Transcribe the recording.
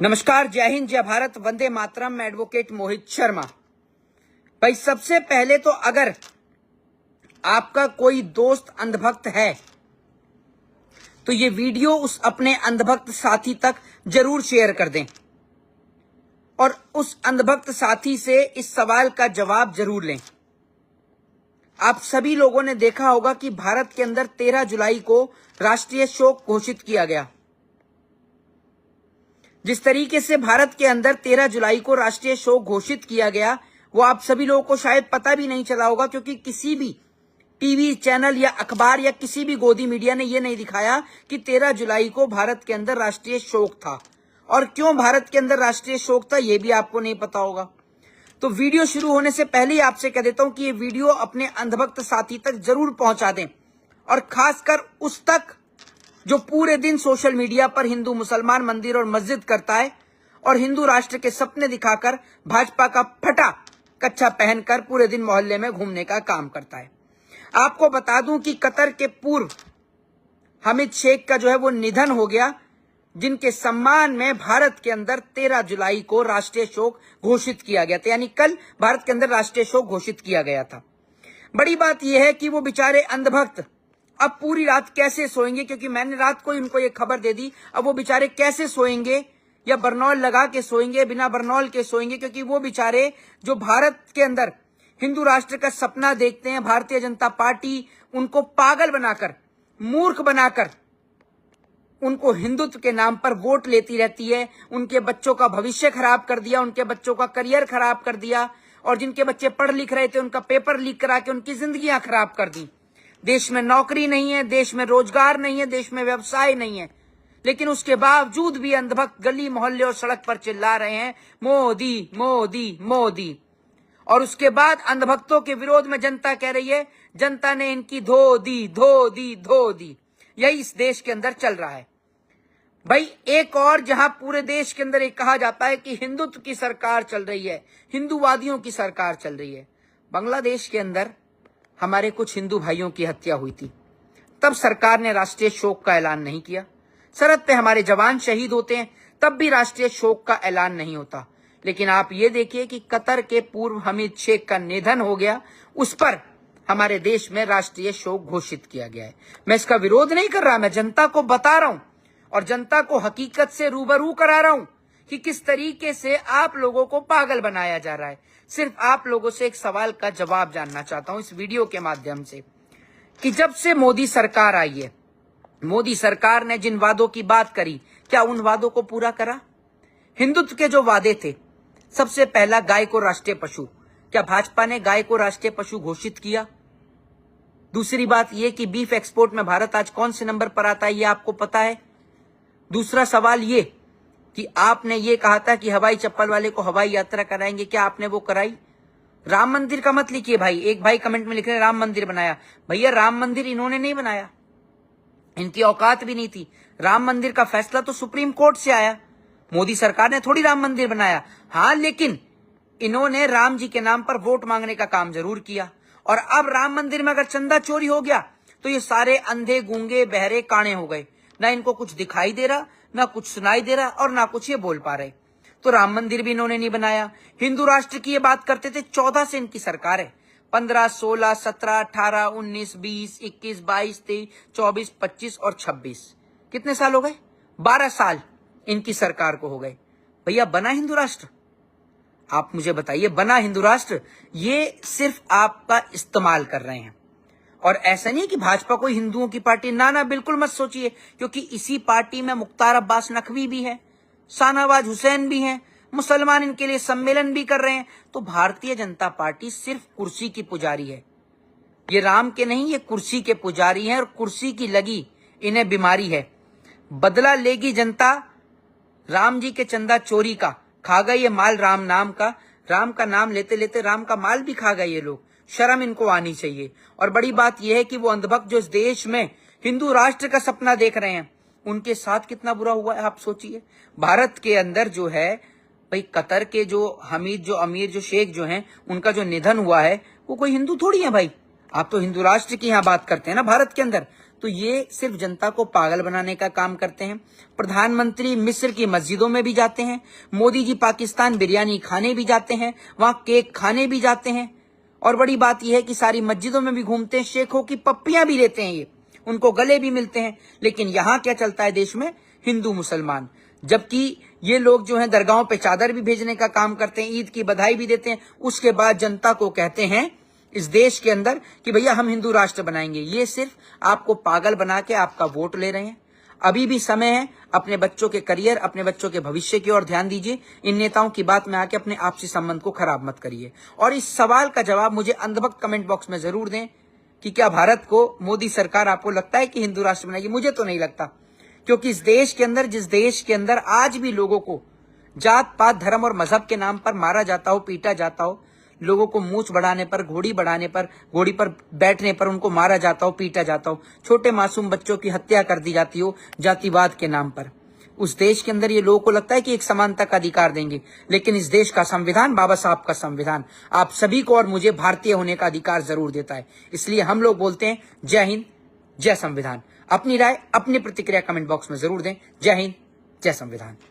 नमस्कार, जय हिंद, जय भारत, वंदे मातरम। मैं एडवोकेट मोहित शर्मा। भाई सबसे पहले तो अगर आपका कोई दोस्त अंधभक्त है तो ये वीडियो उस अपने अंधभक्त साथी तक जरूर शेयर कर दें और उस अंधभक्त साथी से इस सवाल का जवाब जरूर लें। आप सभी लोगों ने देखा होगा कि भारत के अंदर 13 जुलाई को राष्ट्रीय शोक घोषित किया गया। जिस तरीके से भारत के अंदर 13 जुलाई को राष्ट्रीय शोक घोषित किया गया वो आप सभी लोगों को शायद पता भी नहीं चला होगा, क्योंकि किसी भी टीवी चैनल या अखबार या किसी भी गोदी मीडिया ने यह नहीं दिखाया कि 13 जुलाई को भारत के अंदर राष्ट्रीय शोक था। और क्यों भारत के अंदर राष्ट्रीय शोक था यह भी आपको नहीं पता होगा। तो वीडियो शुरू होने से पहले ही आपसे कह देता हूं कि ये वीडियो अपने अंधभक्त साथी तक जरूर पहुंचा दें, और खासकर उस तक जो पूरे दिन सोशल मीडिया पर हिंदू मुसलमान मंदिर और मस्जिद करता है और हिंदू राष्ट्र के सपने दिखाकर भाजपा का फटा कच्छा पहनकर पूरे दिन मोहल्ले में घूमने का काम करता है। आपको बता दूं कि कतर के पूर्व हामिद शेख का जो है वो निधन हो गया, जिनके सम्मान में भारत के अंदर 13 जुलाई को राष्ट्रीय शोक घोषित किया गया था। यानी कल भारत के अंदर राष्ट्रीय शोक घोषित किया गया था। बड़ी बात यह है कि वो बेचारे अंधभक्त अब पूरी रात कैसे सोएंगे, क्योंकि मैंने रात को ही उनको ये खबर दे दी। अब वो बेचारे कैसे सोएंगे, या बरनौल लगा के सोएंगे, बिना बरनौल के सोएंगे, क्योंकि वो बेचारे जो भारत के अंदर हिंदू राष्ट्र का सपना देखते हैं, भारतीय जनता पार्टी उनको पागल बनाकर, मूर्ख बनाकर उनको हिंदुत्व के नाम पर वोट लेती रहती है। उनके बच्चों का भविष्य खराब कर दिया, उनके बच्चों का करियर खराब कर दिया, और जिनके बच्चे पढ़ लिख रहे थे उनका पेपर लीक करा के उनकी जिंदगियां खराब कर दी। देश में नौकरी नहीं है, देश में रोजगार नहीं है, देश में व्यवसाय नहीं है, लेकिन उसके बावजूद भी अंधभक्त गली मोहल्ले और सड़क पर चिल्ला रहे हैं मोदी मोदी मोदी। और उसके बाद अंधभक्तों के विरोध में जनता कह रही है जनता ने इनकी धो दी धो दी धो दी। यही इस देश के अंदर चल रहा है। भाई एक और जहां पूरे देश के अंदर एक कहा जाता है कि हिंदुत्व की सरकार चल रही है, हिंदूवादियों की सरकार चल रही है, बांग्लादेश के अंदर हमारे कुछ हिंदू भाइयों की हत्या हुई थी, तब सरकार ने राष्ट्रीय शोक का ऐलान नहीं किया। सरहद पे हमारे जवान शहीद होते हैं तब भी राष्ट्रीय शोक का ऐलान नहीं होता। लेकिन आप ये देखिए कि कतर के पूर्व हामिद शेख का निधन हो गया, उस पर हमारे देश में राष्ट्रीय शोक घोषित किया गया है। मैं इसका विरोध नहीं कर रहा, मैं जनता को बता रहा हूं और जनता को हकीकत से रूबरू करा रहा हूं कि किस तरीके से आप लोगों को पागल बनाया जा रहा है। सिर्फ आप लोगों से एक सवाल का जवाब जानना चाहता हूं इस वीडियो के माध्यम से कि जब से मोदी सरकार आई है, मोदी सरकार ने जिन वादों की बात करी, क्या उन वादों को पूरा करा? हिंदुत्व के जो वादे थे, सबसे पहला गाय को राष्ट्रीय पशु, क्या भाजपा ने गाय को राष्ट्रीय पशु घोषित किया? दूसरी बात यह कि बीफ एक्सपोर्ट में भारत आज कौन से नंबर पर आता है, यह आपको पता है? दूसरा सवाल ये कि आपने ये कहा था कि हवाई चप्पल वाले को हवाई यात्रा कराएंगे, क्या आपने वो कराई? राम मंदिर का मत लिखिए भाई, एक भाई कमेंट में लिख रहे हैं राम मंदिर बनाया। भैया राम मंदिर इन्होंने नहीं बनाया, इनकी औकात भी नहीं थी। राम मंदिर का फैसला तो सुप्रीम कोर्ट से आया, मोदी सरकार ने थोड़ी राम मंदिर बनाया। हाँ, लेकिन इन्होंने राम जी के नाम पर वोट मांगने का काम जरूर किया। और अब राम मंदिर में अगर चंदा चोरी हो गया तो ये सारे अंधे गूंगे बहरे काणे हो गए, ना इनको कुछ दिखाई दे रहा, ना कुछ सुनाई दे रहा, और ना कुछ ये बोल पा रहे। तो राम मंदिर भी इन्होंने नहीं बनाया। हिंदू राष्ट्र की ये बात करते थे, 14 से इनकी सरकार है, 15, 16, 17, 18, 19, 20, 21, 22, 23, 24, 25 और 26, कितने साल हो गए? 12 साल इनकी सरकार को हो गए। भैया बना हिंदू राष्ट्र? आप मुझे बताइए, बना हिंदू राष्ट्र? ये सिर्फ आपका इस्तेमाल कर रहे हैं। और ऐसा नहीं कि भाजपा कोई हिंदुओं की पार्टी, ना ना, बिल्कुल मत सोचिए, क्योंकि इसी पार्टी में मुख्तार अब्बास नकवी भी है, शाहनवाज हुसैन भी हैं, मुसलमान इनके लिए सम्मेलन भी कर रहे हैं। तो भारतीय जनता पार्टी सिर्फ कुर्सी की पुजारी है, ये राम के नहीं, ये कुर्सी के पुजारी हैं, और कुर्सी की लगी इन्हें बीमारी है। बदला लेगी जनता राम जी के चंदा चोरी का, खा गए ये माल राम नाम का, राम का नाम लेते लेते राम का माल भी खा गए ये लोग। शर्म इनको आनी चाहिए। और बड़ी बात यह है कि वो अंधभक्त जो इस देश में हिंदू राष्ट्र का सपना देख रहे हैं, उनके साथ कितना बुरा हुआ है आप सोचिए। भारत के अंदर जो है भाई, कतर के जो हमीद जो अमीर जो शेख जो हैं, उनका जो निधन हुआ है, वो कोई हिंदू थोड़ी है भाई। आप तो हिंदू राष्ट्र की यहाँ बात करते हैं ना भारत के अंदर, तो ये सिर्फ जनता को पागल बनाने का काम करते हैं। प्रधानमंत्री मिस्र की मस्जिदों में भी जाते हैं, मोदी जी पाकिस्तान बिरयानी खाने भी जाते हैं, वहां केक खाने भी जाते हैं, और बड़ी बात यह है कि सारी मस्जिदों में भी घूमते हैं, शेखों की पप्पियां भी लेते हैं, ये उनको गले भी मिलते हैं। लेकिन यहां क्या चलता है देश में? हिंदू मुसलमान। जबकि ये लोग जो हैं दरगाहों पे चादर भी भेजने का काम करते हैं, ईद की बधाई भी देते हैं, उसके बाद जनता को कहते हैं इस देश के अंदर कि भैया हम हिंदू राष्ट्र बनाएंगे। ये सिर्फ आपको पागल बना के आपका वोट ले रहे हैं। अभी भी समय है, अपने बच्चों के करियर, अपने बच्चों के भविष्य की ओर ध्यान दीजिए। इन नेताओं की बात में आके अपने आपसी संबंध को खराब मत करिए। और इस सवाल का जवाब मुझे अंधभक्त कमेंट बॉक्स में जरूर दें कि क्या भारत को मोदी सरकार आपको लगता है कि हिंदू राष्ट्र बनाएगी? मुझे तो नहीं लगता, क्योंकि इस देश के अंदर, जिस देश के अंदर आज भी लोगों को जात पात धर्म और मजहब के नाम पर मारा जाता हो, पीटा जाता हो, लोगों को मूंछ बढ़ाने पर, घोड़ी पर बैठने पर उनको मारा जाता हो, पीटा जाता हो, छोटे मासूम बच्चों की हत्या कर दी जाती हो जातिवाद के नाम पर, उस देश के अंदर ये लोगों को लगता है कि एक समानता का अधिकार देंगे। लेकिन इस देश का संविधान, बाबा साहब का संविधान, आप सभी को और मुझे भारतीय होने का अधिकार जरूर देता है। इसलिए हम लोग बोलते हैं जय हिंद, जय संविधान। अपनी राय, अपनी प्रतिक्रिया कमेंट बॉक्स में जरूर दें। जय हिंद, जय संविधान।